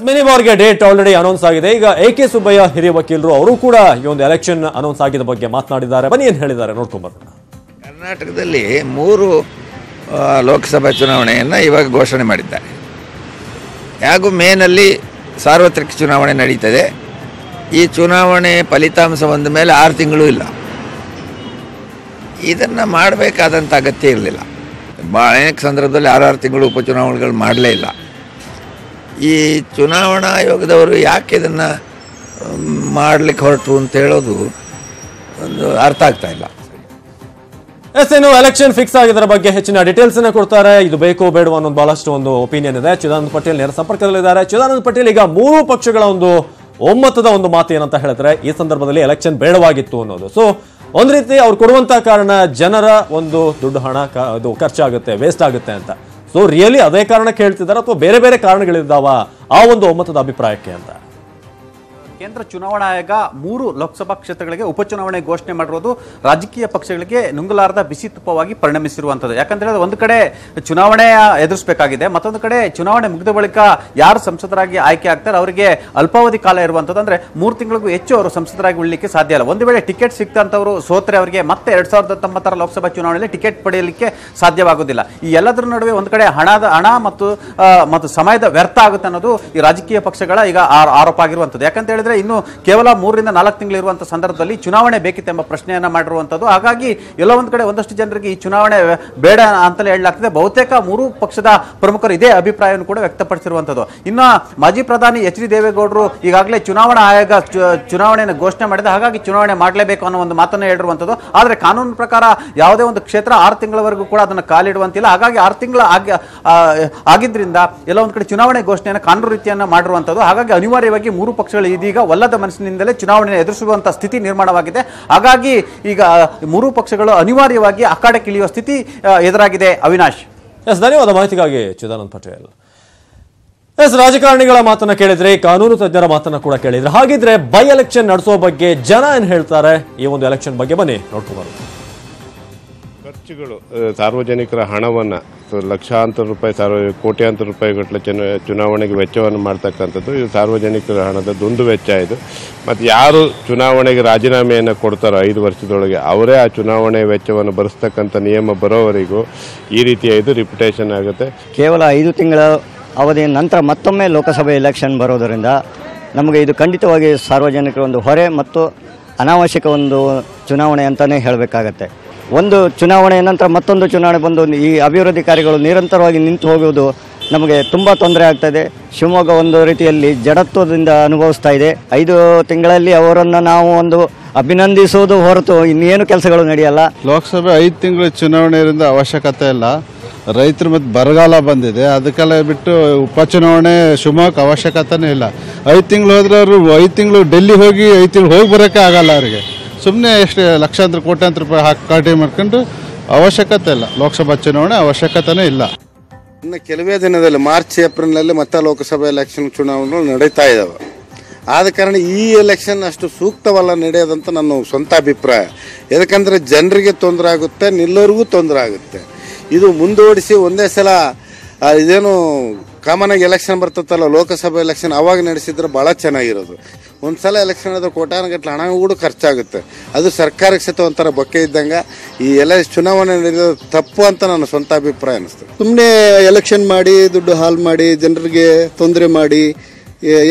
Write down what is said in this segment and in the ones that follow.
Mini ಬಾರ್ಗೆ date already announce ಆಗಿದೆ. ಈಗ AK Subbaiah ಹಿರಿಯ ವಕೀಲರು ಅವರು ಕೂಡ ಈ ಒಂದು ಎಲೆಕ್ಷನ್ ಅನೌನ್ಸ್ ಆಗಿದ ಬಗ್ಗೆ ಮಾತನಾಡಿದ್ದಾರೆ. ಬನ್ನಿ ಏನು ಹೇಳಿದ್ದಾರೆ ನೋಡ್ಕೊಂಡ್ಬರೋಣ. ಕರ್ನಾಟಕದಲ್ಲಿ 3 ಲೋಕಸಭಾ ಚುನಾವಣೆಯನ್ನು ಇವಾಗ ಘೋಷಣೆ ಮಾಡಿದ್ದಾರೆ. ಹಾಗೂ ಮೇನಲ್ಲಿ ಸಾರ್ವತ್ರಿಕ ಚುನಾವಣೆ ನಡೀತದೆ. ಈ ಚುನಾವಣೆ ಫಲಿತಾಂಶ ಬಂದ ಮೇಲೆ 6 ತಿಂಗಳು ಇಲ್ಲ. ಇದನ್ನು ಮಾಡಬೇಕಾದಂಥ ಅಗತ್ಯ ಇರಲಿಲ್ಲ. ಅನೇಕ ಸಂದರ್ಭದಲ್ಲಿ 6 ತಿಂಗಳು ಉಪಚುನಾವಣೆಗಳು ಮಾಡಲೇ ಇಲ್ಲ. ಈ ಚುನಾವಣಾ ಆಯೋಗದವರು ಯಾಕೆ ಇದನ್ನು ಮಾಡಲಿಕ್ಕೆ ಹೊರಟರು ಅಂತ ಹೇಳೋದು ಒಂದು ಅರ್ಥ ಆಗ್ತಾ ಇಲ್ಲ. ಏನು ಎಲೆಕ್ಷನ್ ಫಿಕ್ಸ್ ಆಗಿದ್ದರ ಬಗ್ಗೆ ಹೆಚ್ಚಿನ ಡೀಟೇಲ್ಸ್ ಅನ್ನ ಕೊಡ್ತಾರೆ. ಇದು ಬೇಕೋ ಬೇಡವೋ ಅನ್ನೋದು ಬಹಳಷ್ಟು ಒಂದು ಒಪಿನಿಯನ್ ಇದೆ. ಚಿದಾನಂದ ಪಟೇಲ್ ನೇರ ಸಂಪರ್ಕದಲ್ಲಿದ್ದಾರೆ. ಚಿದಾನಂದ ಪಟೇಲ್, ಈಗ 3 ಪಕ್ಷಗಳ ಒಂದು ಒಮ್ಮತದ ಒಂದು ಮಾತು ಏನಂತ ಹೇಳಿದ್ರೆ ಈ ಸಂದರ್ಭದಲ್ಲಿ ಎಲೆಕ್ಷನ್ ಬೇಡವಾಗಿತ್ತು ಅನ್ನೋದು. ಸೊ ಒಂದ್ ರೀತಿ ಅವ್ರು ಕೊಡುವಂತ ಕಾರಣ ಜನರ ಒಂದು ದುಡ್ಡು ಹಣ ಅದು ಖರ್ಚಾಗುತ್ತೆ, ವೇಸ್ಟ್ ಆಗುತ್ತೆ ಅಂತ. ಸೊ ರಿಯಲಿ ಅದೇ ಕಾರಣಕ್ಕೆ ಹೇಳ್ತಿದ್ದಾರೆ ಅಥವಾ ಬೇರೆ ಬೇರೆ ಕಾರಣಗಳಿದ್ದಾವ ಆ ಒಂದು ಒಮ್ಮತದ ಅಭಿಪ್ರಾಯಕ್ಕೆ ಅಂತ? ಕೇಂದ್ರ ಚುನಾವಣಾ ಆಯೋಗ 3 ಲೋಕಸಭಾ ಕ್ಷೇತ್ರಗಳಿಗೆ ಉಪಚುನಾವಣೆ ಘೋಷಣೆ ಮಾಡಿರೋದು ರಾಜಕೀಯ ಪಕ್ಷಗಳಿಗೆ ನುಂಗಲಾರದ ಬಿಸಿ ತುಪ್ಪವಾಗಿ ಪರಿಣಮಿಸಿರುವಂಥದ್ದು. ಯಾಕಂದ್ರೆ ಒಂದು ಕಡೆ ಚುನಾವಣೆ ಎದುರಿಸಬೇಕಾಗಿದೆ, ಮತ್ತೊಂದು ಕಡೆ ಚುನಾವಣೆ ಮುಗಿದ ಬಳಿಕ ಯಾರು ಸಂಸದರಾಗಿ ಆಯ್ಕೆ ಆಗ್ತಾರೆ ಅವರಿಗೆ ಅಲ್ಪಾವಧಿ ಕಾಲ ಇರುವಂಥದ್ದು. ಅಂದ್ರೆ 3 ತಿಂಗಳಿಗೂ ಹೆಚ್ಚು ಅವರು ಸಂಸದರಾಗಿ ಉಳಿಲಿಕ್ಕೆ ಸಾಧ್ಯ ಇಲ್ಲ. ಒಂದು ವೇಳೆ ಟಿಕೆಟ್ ಸಿಕ್ತಂತವರು ಸೋತ್ರೆ ಅವರಿಗೆ ಮತ್ತೆ 2019 ಲೋಕಸಭಾ ಚುನಾವಣೆಯಲ್ಲಿ ಟಿಕೆಟ್ ಪಡೆಯಲಿಕ್ಕೆ ಸಾಧ್ಯವಾಗುವುದಿಲ್ಲ. ಈ ಎಲ್ಲದರ ನಡುವೆ ಒಂದು ಕಡೆ ಹಣ ಮತ್ತು ಸಮಯದ ವ್ಯರ್ಥ ಆಗುತ್ತೆ ಅನ್ನೋದು ಈ ರಾಜಕೀಯ ಪಕ್ಷಗಳ ಈಗ ಆರೋಪ ಆಗಿರುವಂಥದ್ದು. ಯಾಕಂತ ಹೇಳಿದ್ರೆ ಇನ್ನು ಕೇವಲ 3 ರಿಂದ 4 ತಿಂಗಳು ಇರುವಂತಹ ಸಂದರ್ಭದಲ್ಲಿ ಚುನಾವಣೆ ಬೇಕಿತ್ತೆಂಬ ಪ್ರಶ್ನೆಯನ್ನ ಮಾಡಿರುವಂತದ್ದು. ಹಾಗಾಗಿ ಎಲ್ಲ ಒಂದ್ ಕಡೆ ಒಂದಷ್ಟು ಜನರಿಗೆ ಈ ಚುನಾವಣೆ ಬೇಡ ಅಂತಲೇ ಹೇಳಲಾಗ್ತದೆ. ಬಹುತೇಕ 3 ಪಕ್ಷದ ಪ್ರಮುಖರು ಇದೇ ಅಭಿಪ್ರಾಯವನ್ನು ಕೂಡ ವ್ಯಕ್ತಪಡಿಸಿರುವಂತದ್ದು. ಇನ್ನು ಮಾಜಿ ಪ್ರಧಾನಿ HD ದೇವೇಗೌಡರು ಈಗಾಗಲೇ ಚುನಾವಣಾ ಆಯೋಗ ಚುನಾವಣೆಯನ್ನು ಘೋಷಣೆ ಮಾಡಿದೆ, ಹಾಗಾಗಿ ಚುನಾವಣೆ ಮಾಡಲೇಬೇಕು ಅನ್ನೋ ಒಂದು ಮಾತನ್ನು ಹೇಳಿರುವಂತದ್ದು. ಆದ್ರೆ ಕಾನೂನು ಪ್ರಕಾರ ಯಾವುದೇ ಒಂದು ಕ್ಷೇತ್ರ 6 ತಿಂಗಳವರೆಗೂ ಕೂಡ ಅದನ್ನು ಕಾಲಿಡುವಂತಿಲ್ಲ. ಹಾಗಾಗಿ 6 ತಿಂಗಳ ಆಗಿದ್ರಿಂದ ಎಲ್ಲ ಒಂದ್ ಕಡೆ ಚುನಾವಣೆ ಘೋಷಣೆಯನ್ನು ಕಾನೂನು ರೀತಿಯನ್ನ ಮಾಡಿರುವಂತದ್ದು. ಹಾಗಾಗಿ ಅನಿವಾರ್ಯವಾಗಿ 3 ಪಕ್ಷಗಳು ಇದೀಗ ಒಲ್ಲದ ಮನಸ್ಸಿನಿಂದಲೇ ಚುನಾವಣೆ ಎದುರಿಸುವಂತಹ ಸ್ಥಿತಿ ನಿರ್ಮಾಣವಾಗಿದೆ. ಹಾಗಾಗಿ ಈಗ 3 ಪಕ್ಷಗಳು ಅನಿವಾರ್ಯವಾಗಿ ಅಖಾಡಕ್ಕಿಳಿಯುವ ಸ್ಥಿತಿ ಎದುರಾಗಿದೆ. ಅವಿನಾಶ್, ಧನ್ಯವಾದ ಮಾಹಿತಿಗಾಗಿ ಚಿದಾನಂದ ಪಟೇಲ್. ರಾಜಕಾರಣಿಗಳ ಮಾತನ್ನ ಕೇಳಿದ್ರೆ, ಕಾನೂನು ತಜ್ಞರ ಮಾತನ್ನ ಕೂಡ ಕೇಳಿದ್ರೆ, ಹಾಗಿದ್ರೆ ಬೈ ಎಲೆಕ್ಷನ್ ನಡೆಸೋ ಬಗ್ಗೆ ಜನ ಏನ್ ಹೇಳ್ತಾರೆ ಈ ಒಂದು ಎಲೆಕ್ಷನ್ ಬಗ್ಗೆ ಬನ್ನಿ ನೋಡ್ಕೊಂಡು. ಖರ್ಚುಗಳು, ಸಾರ್ವಜನಿಕರ ಹಣವನ್ನು ಲಕ್ಷಾಂತರ ರೂಪಾಯಿ ಕೋಟ್ಯಾಂತರ ರೂಪಾಯಿ ಗಟ್ಟಲೆ ಚುನಾವಣೆಗೆ ವೆಚ್ಚವನ್ನು ಮಾಡ್ತಕ್ಕಂಥದ್ದು ಇದು ಸಾರ್ವಜನಿಕರ ಹಣದ ದುಂದು ವೆಚ್ಚ. ಇದು ಮತ್ತು ಯಾರು ಚುನಾವಣೆಗೆ ರಾಜೀನಾಮೆಯನ್ನು ಕೊಡ್ತಾರೋ 5 ವರ್ಷದೊಳಗೆ ಅವರೇ ಆ ಚುನಾವಣೆ ವೆಚ್ಚವನ್ನು ಭರಿಸ್ತಕ್ಕಂಥ ನಿಯಮ ಬರೋವರೆಗೂ ಈ ರೀತಿಯ ಇದು ರಿಪ್ಯುಟೇಷನ್ ಆಗುತ್ತೆ. ಕೇವಲ 5 ತಿಂಗಳ ಅವಧಿಯ ನಂತರ ಮತ್ತೊಮ್ಮೆ ಲೋಕಸಭೆ ಎಲೆಕ್ಷನ್ ಬರೋದರಿಂದ ನಮಗೆ ಇದು ಖಂಡಿತವಾಗಿ ಸಾರ್ವಜನಿಕರ ಒಂದು ಹೊರೆ ಮತ್ತು ಅನಾವಶ್ಯಕ ಒಂದು ಚುನಾವಣೆ ಅಂತಲೇ ಹೇಳಬೇಕಾಗತ್ತೆ. ಒಂದು ಚುನಾವಣೆಯ ನಂತರ ಮತ್ತೊಂದು ಚುನಾವಣೆ ಬಂದು ಈ ಅಭಿವೃದ್ಧಿ ಕಾರ್ಯಗಳು ನಿರಂತರವಾಗಿ ನಿಂತು ಹೋಗುವುದು ನಮಗೆ ತುಂಬ ತೊಂದರೆ ಆಗ್ತಾಯಿದೆ. ಶಿವಮೊಗ್ಗ ಒಂದು ರೀತಿಯಲ್ಲಿ ಜಡತ್ವದಿಂದ ಅನುಭವಿಸ್ತಾ ಇದೆ. 5 ತಿಂಗಳಲ್ಲಿ ಅವರನ್ನು ನಾವು ಒಂದು ಅಭಿನಂದಿಸುವುದು ಹೊರತು ಇನ್ನೇನು ಕೆಲಸಗಳು ನಡೆಯಲ್ಲ. ಲೋಕಸಭೆ 5 ತಿಂಗಳ ಚುನಾವಣೆ ಇರೋದು ಅವಶ್ಯಕತೆ ಇಲ್ಲ. ರೈತರು ಮತ್ತು ಬರಗಾಲ ಬಂದಿದೆ, ಅದಕ್ಕೆಲ್ಲ ಬಿಟ್ಟು ಉಪಚುನಾವಣೆ ಶಿವಮೊಗ್ಗ ಅವಶ್ಯಕತೆನೇ ಇಲ್ಲ. 5 ತಿಂಗಳು ಹೋದ್ರೆ ಅವರು 5 ತಿಂಗಳು ಡೆಲ್ಲಿ ಹೋಗಿ 5 ತಿಂಗಳು ಹೋಗಿ ಬರೋಕ್ಕೆ ಆಗಲ್ಲ ಅವರಿಗೆ. ಸುಮ್ಮನೆ ಎಷ್ಟು ಲಕ್ಷಾಂತರ ಕೋಟ್ಯಾಂತರ ರೂಪಾಯಿ ಹಾಕಿ ಮಾಡ್ಕೊಂಡು ಅವಶ್ಯಕತೆ ಇಲ್ಲ. ಲೋಕಸಭಾ ಚುನಾವಣೆ ಅವಶ್ಯಕತೆನೇ ಇಲ್ಲ. ಇನ್ನು ಕೆಲವೇ ದಿನದಲ್ಲಿ ಮಾರ್ಚ್ ಏಪ್ರಿಲ್ನಲ್ಲಿ ಮತ್ತೆ ಲೋಕಸಭಾ ಎಲೆಕ್ಷನ್ ಚುನಾವಣೆಗಳು ನಡೀತಾ ಇದ್ದಾವೆ. ಆದ ಕಾರಣ ಈ ಎಲೆಕ್ಷನ್ ಅಷ್ಟು ಸೂಕ್ತವಲ್ಲ ನಡೆಯೋದಂತ ನನ್ನ ಸ್ವಂತ ಅಭಿಪ್ರಾಯ. ಯಾಕಂದರೆ ಜನರಿಗೆ ತೊಂದರೆ ಆಗುತ್ತೆ, ನಿಲ್ಲೋರಿಗೂ ತೊಂದರೆ ಆಗುತ್ತೆ. ಇದು ಮುಂದೂಡಿಸಿ ಒಂದೇ ಸಲ ಇದೇನು ಕಾಮನ್ ಆಗಿ ಎಲೆಕ್ಷನ್ ಬರ್ತತ್ತಲ್ಲ ಲೋಕಸಭಾ ಎಲೆಕ್ಷನ್, ಅವಾಗ ನಡೆಸಿದ್ರೆ ಭಾಳ ಚೆನ್ನಾಗಿರೋದು. ಒಂದು ಸಲ ಎಲೆಕ್ಷನ್ ಆದ್ರೆ ಕೋಟಾನುಗಟ್ಟಲೆ ಹಣ ಕೂಡ ಖರ್ಚಾಗುತ್ತೆ. ಅದು ಸರ್ಕಾರಕ್ಕೆ ಸಹಿತ ಒಂಥರ ಬೊಕ್ಕೆ ಇದ್ದಂಗೆ. ಈ ಚುನಾವಣೆ ನಡೆಯೋದು ತಪ್ಪು ಅಂತ ನನ್ನ ಸ್ವಂತ ಅಭಿಪ್ರಾಯ ಅನಿಸ್ತದೆ. ಸುಮ್ಮನೆ ಎಲೆಕ್ಷನ್ ಮಾಡಿ ದುಡ್ಡು ಹಾಳು ಮಾಡಿ ಜನರಿಗೆ ತೊಂದರೆ ಮಾಡಿ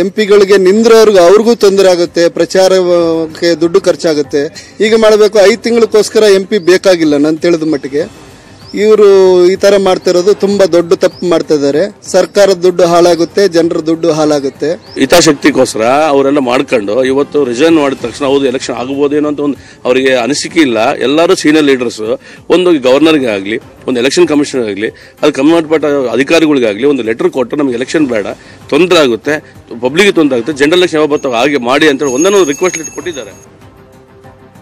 MP ಗಳಿಗೆ ನಿಂದ್ರವ್ರಿಗೆ ಅವ್ರಿಗೂ ತೊಂದರೆ ಆಗುತ್ತೆ, ಪ್ರಚಾರಕ್ಕೆ ದುಡ್ಡು ಖರ್ಚಾಗುತ್ತೆ. ಈಗ ಮಾಡಬೇಕು 5 ತಿಂಗಳಕ್ಕೋಸ್ಕರ MP ಬೇಕಾಗಿಲ್ಲ ನಾನು ತಿಳಿದ ಮಟ್ಟಿಗೆ. ಇವರು ಈ ತರ ಮಾಡ್ತಿರೋದು ತುಂಬಾ ದೊಡ್ಡ ತಪ್ಪು ಮಾಡ್ತಾ ಇದ್ದಾರೆ. ಸರ್ಕಾರದ ದುಡ್ಡು ಹಾಳಾಗುತ್ತೆ, ಜನರ ದುಡ್ಡು ಹಾಳಾಗುತ್ತೆ. ಹಿತಾಸಕ್ತಿಗೋಸ್ಕರ ಅವರೆಲ್ಲ ಮಾಡ್ಕೊಂಡು ಇವತ್ತು ರಿಸೈನ್ ಮಾಡಿದ ತಕ್ಷಣ ಹೌದು ಎಲೆಕ್ಷನ್ ಆಗಬಹುದೇನೋ ಅಂತ ಒಂದು ಅವರಿಗೆ ಅನಿಸಿಕೆ ಇಲ್ಲ. ಎಲ್ಲರೂ ಸೀನಿಯರ್ ಲೀಡರ್ಸ್ ಒಂದು ಗವರ್ನರ್ಗೆ ಆಗಲಿ, ಒಂದು ಎಲೆಕ್ಷನ್ ಕಮಿಷನರ್ ಆಗಲಿ, ಅದು ಸಂಬಂಧಪಟ್ಟ ಅಧಿಕಾರಿಗಳಿಗಾಗಲಿ ಒಂದು ಲೆಟರ್ ಕೊಟ್ಟು ನಮಗೆ ಎಲೆಕ್ಷನ್ ಬೇಡ, ತೊಂದರೆ ಆಗುತ್ತೆ, ಪಬ್ಲಿಕ್ಗೆ ತೊಂದರೆ ಆಗುತ್ತೆ, ಜನರಲ್ ಎಲೆಕ್ಷನ್ ಯಾವ ಬರ್ತಾವೆ ಹಾಗೆ ಮಾಡಿ ಅಂತ ಒಂದೊಂದು ರಿಕ್ವೆಸ್ಟ್ ಲೆಟರ್ ಕೊಟ್ಟಿದ್ದಾರೆ.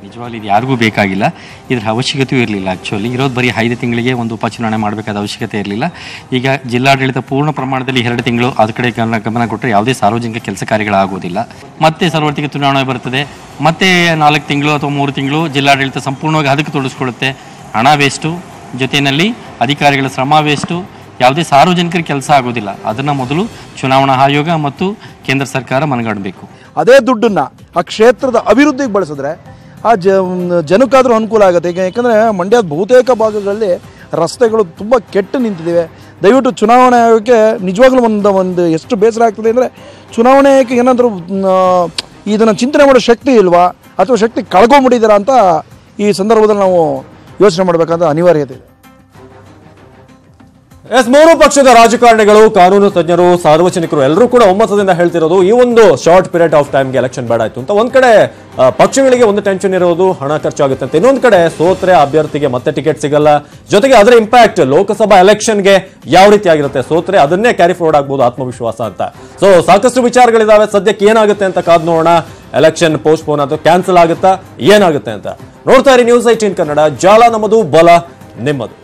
ನಿಜವಾಗ್ಲೂ ಇದು ಯಾರಿಗೂ ಬೇಕಾಗಿಲ್ಲ, ಇದರ ಅವಶ್ಯಕತೆಯೂ ಇರಲಿಲ್ಲ. ಆ್ಯಕ್ಚುಲಿ ಇರೋದು ಬರೀ 5 ತಿಂಗಳಿಗೆ ಒಂದು ಉಪಚುನಾವಣೆ ಮಾಡಬೇಕಾದ ಅವಶ್ಯಕತೆ ಇರಲಿಲ್ಲ. ಈಗ ಜಿಲ್ಲಾಡಳಿತ ಪೂರ್ಣ ಪ್ರಮಾಣದಲ್ಲಿ 2 ತಿಂಗಳು ಅದ ಕಡೆ ಗಮನ ಕೊಟ್ಟರೆ ಯಾವುದೇ ಸಾರ್ವಜನಿಕ ಕೆಲಸ ಕಾರ್ಯಗಳಾಗುವುದಿಲ್ಲ. ಮತ್ತೆ ಸಾರ್ವತ್ರಿಕ ಚುನಾವಣೆ ಬರ್ತದೆ, ಮತ್ತೆ 4 ತಿಂಗಳು ಅಥವಾ 3 ತಿಂಗಳು ಜಿಲ್ಲಾಡಳಿತ ಸಂಪೂರ್ಣವಾಗಿ ಅದಕ್ಕೆ ತೊಡಗಿಸ್ಕೊಳ್ಳುತ್ತೆ. ಹಣ ವೇಸ್ಟು, ಜೊತೆಯಲ್ಲಿ ಅಧಿಕಾರಿಗಳ ಶ್ರಮ ವೇಸ್ಟು, ಯಾವುದೇ ಸಾರ್ವಜನಿಕರ ಕೆಲಸ ಆಗೋದಿಲ್ಲ. ಅದನ್ನು ಮೊದಲು ಚುನಾವಣಾ ಆಯೋಗ ಮತ್ತು ಕೇಂದ್ರ ಸರ್ಕಾರ ಮನಗಾಡಬೇಕು. ಅದೇ ದುಡ್ಡನ್ನು ಆ ಕ್ಷೇತ್ರದ ಅಭಿವೃದ್ಧಿಗೆ ಬಳಸಿದ್ರೆ ಆ ಜನಕ್ಕಾದರೂ ಅನುಕೂಲ ಆಗುತ್ತೆ. ಈಗ ಯಾಕಂದರೆ ಮಂಡ್ಯದ ಬಹುತೇಕ ಭಾಗಗಳಲ್ಲಿ ರಸ್ತೆಗಳು ತುಂಬ ಕೆಟ್ಟು ನಿಂತಿವೆ. ದಯವಿಟ್ಟು ಚುನಾವಣಾ ಆಯೋಗಕ್ಕೆ ನಿಜವಾಗ್ಲೂ ಒಂದು ಎಷ್ಟು ಬೇಸರ ಆಗ್ತದೆ ಅಂದರೆ, ಚುನಾವಣಾ ಆಯೋಗಕ್ಕೆ ಏನಾದರೂ ಇದನ್ನು ಚಿಂತನೆ ಮಾಡೋ ಶಕ್ತಿ ಇಲ್ವಾ ಅಥವಾ ಶಕ್ತಿ ಕಳ್ಕೊಂಬಿಟ್ಟಿದ್ದೀರಾ ಅಂತ ಈ ಸಂದರ್ಭದಲ್ಲಿ ನಾವು ಯೋಚನೆ ಮಾಡಬೇಕಂತ ಅನಿವಾರ್ಯತೆ ಇದೆ. ಮೂರು ಪಕ್ಷದ ರಾಜಕಾರಣಿಗಳು, ಕಾನೂನು ತಜ್ಞರು, ಸಾರ್ವಜನಿಕರು ಎಲ್ಲರೂ ಕೂಡ ಒಮ್ಮತದಿಂದ ಹೇಳ್ತಿರೋದು ಈ ಒಂದು ಶಾರ್ಟ್ ಪೀರಿಯಡ್ ಆಫ್ ಟೈಮ್ಗೆ ಎಲೆಕ್ಷನ್ ಬೇಡ ಆಯ್ತು ಅಂತ. ಒಂದ್ ಕಡೆ ಪಕ್ಷಗಳಿಗೆ ಒಂದು ಟೆನ್ಷನ್ ಇರೋದು, ಹಣ ಖರ್ಚಾಗುತ್ತೆ ಅಂತ. ಇನ್ನೊಂದ್ ಕಡೆ ಸೋತ್ರೆ ಅಭ್ಯರ್ಥಿಗೆ ಮತ್ತೆ ಟಿಕೆಟ್ ಸಿಗಲ್ಲ, ಜೊತೆಗೆ ಅದರ ಇಂಪ್ಯಾಕ್ಟ್ ಲೋಕಸಭಾ ಎಲೆಕ್ಷನ್ಗೆ ಯಾವ ರೀತಿ ಆಗಿರುತ್ತೆ, ಸೋತ್ರೆ ಅದನ್ನೇ ಕ್ಯಾರಿ ಫಾರ್ವರ್ಡ್ ಆಗ್ಬೋದು ಆತ್ಮವಿಶ್ವಾಸ ಅಂತ. ಸೊ ಸಾಕಷ್ಟು ವಿಚಾರಗಳಿದಾವೆ. ಸದ್ಯಕ್ಕೆ ಏನಾಗುತ್ತೆ ಅಂತ ಕಾದ್ ನೋಡೋಣ. ಎಲೆಕ್ಷನ್ ಪೋಸ್ಟ್ಪೋನ್ ಅಥವಾ ಕ್ಯಾನ್ಸಲ್ ಆಗುತ್ತಾ, ಏನಾಗುತ್ತೆ ಅಂತ ನೋಡ್ತಾ ಇರಿ. ನ್ಯೂಸ್ 18 ಕನ್ನಡ, ಜಾಲ ನಮ್ಮದು, ಬಲ ನಿಮ್ಮದು.